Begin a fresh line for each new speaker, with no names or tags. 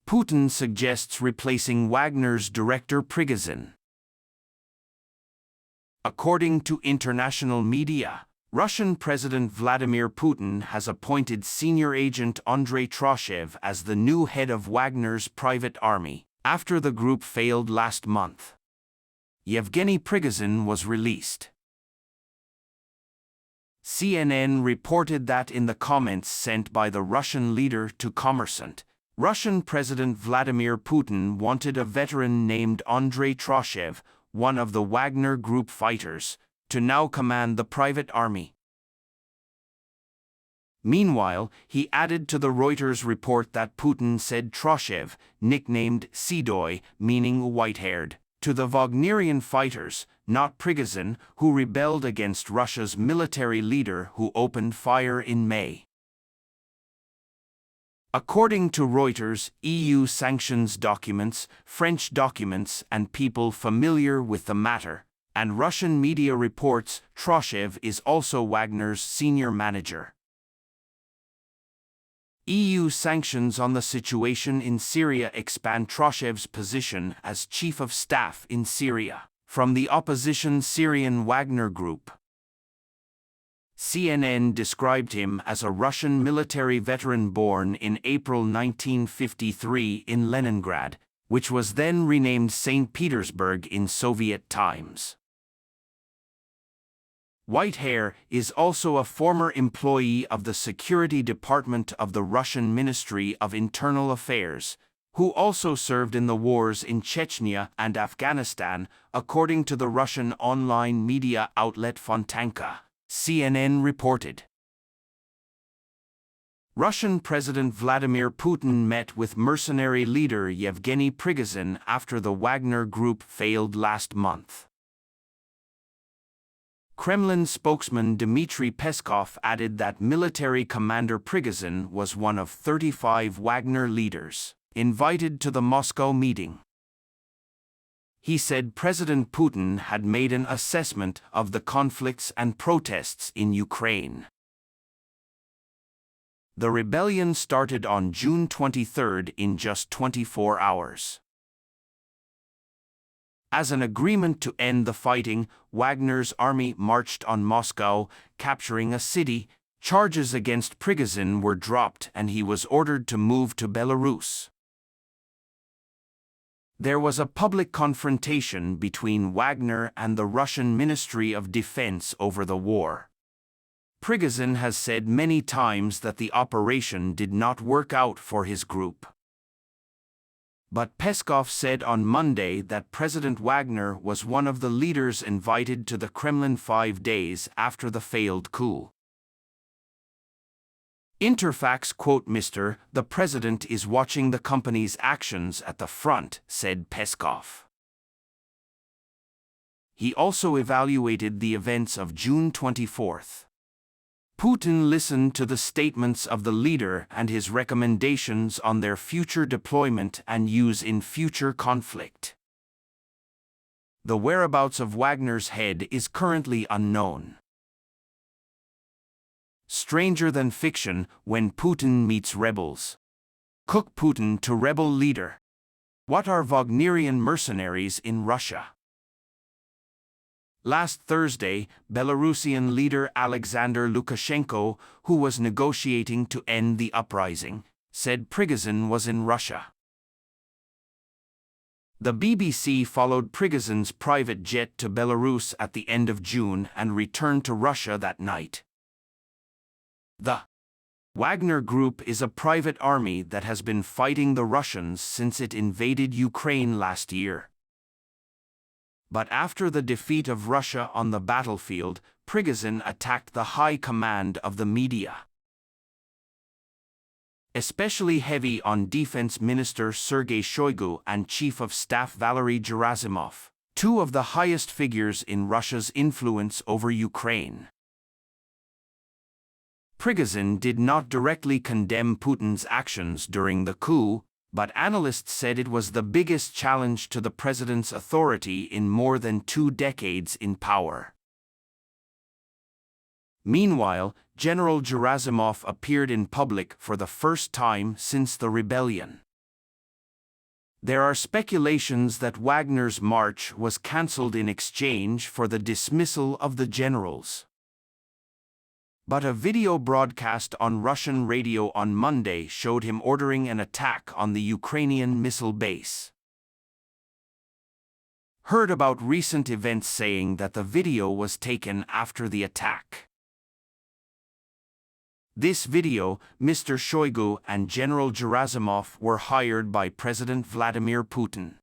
Putin suggests replacing Wagner's director Prigozin. According to international media, Russian President Vladimir Putin has appointed senior agent Andrei Troshev as the new head of Wagner's private army, after the group failed last month. Yevgeny Prigozin was released. CNN reported that in the comments sent by the Russian leader to Kommersant, Russian President Vladimir Putin wanted a veteran named Andrei Troshev, one of the Wagner Group fighters, to now command the private army. Meanwhile, he added to the Reuters report that Putin said Troshev, nicknamed Sedoy, meaning white-haired, to the Wagnerian fighters, not Prigozin, who rebelled against Russia's military leader who opened fire in May. According to Reuters, EU sanctions documents, French documents, and people familiar with the matter, and Russian media reports Troshev is also Wagner's senior manager. EU sanctions on the situation in Syria expand Troshev's position as chief of staff in Syria, from the opposition Syrian Wagner Group. CNN described him as a Russian military veteran born in April 1953 in Leningrad, which was then renamed St. Petersburg in Soviet times. Whitehair is also a former employee of the Security Department of the Russian Ministry of Internal Affairs, who also served in the wars in Chechnya and Afghanistan, according to the Russian online media outlet Fontanka, CNN reported. Russian President Vladimir Putin met with mercenary leader Yevgeny Prigozin after the Wagner Group failed last month. Kremlin spokesman Dmitry Peskov added that military commander Prigozin was one of 35 Wagner leaders invited to the Moscow meeting. He said President Putin had made an assessment of the conflicts and protests in Ukraine. The rebellion started on June 23 in just 24 hours. As an agreement to end the fighting, Wagner's army marched on Moscow, capturing a city. Charges against Prigozin were dropped and he was ordered to move to Belarus. There was a public confrontation between Wagner and the Russian Ministry of Defense over the war. Prigozin has said many times that the operation did not work out for his group. But Peskov said on Monday that President Wagner was one of the leaders invited to the Kremlin 5 days after the failed coup. Interfax quote the president is watching the company's actions at the front, said Peskov. He also evaluated the events of June 24. Putin listened to the statements of the leader and his recommendations on their future deployment and use in future conflict. The whereabouts of Wagner's head is currently unknown. Stranger than fiction when Putin meets rebels. Cook Putin to rebel leader. What are Wagnerian mercenaries in Russia? Last Thursday, Belarusian leader Alexander Lukashenko, who was negotiating to end the uprising, said Prigozin was in Russia. The BBC followed Prigozin's private jet to Belarus at the end of June and returned to Russia that night. The Wagner Group is a private army that has been fighting the Russians since it invaded Ukraine last year. But after the defeat of Russia on the battlefield, Prigozin attacked the high command of the media. Especially heavy on Defense Minister Sergei Shoigu and Chief of Staff Valery Gerasimov, two of the highest figures in Russia's influence over Ukraine. Prigozin did not directly condemn Putin's actions during the coup, but analysts said it was the biggest challenge to the president's authority in more than 2 decades in power. Meanwhile, General Gerasimov appeared in public for the first time since the rebellion. There are speculations that Wagner's march was cancelled in exchange for the dismissal of the generals. But a video broadcast on Russian radio on Monday showed him ordering an attack on the Ukrainian missile base. Heard about recent events saying that the video was taken after the attack. This video, Mr. Shoigu and General Gerasimov were hired by President Vladimir Putin.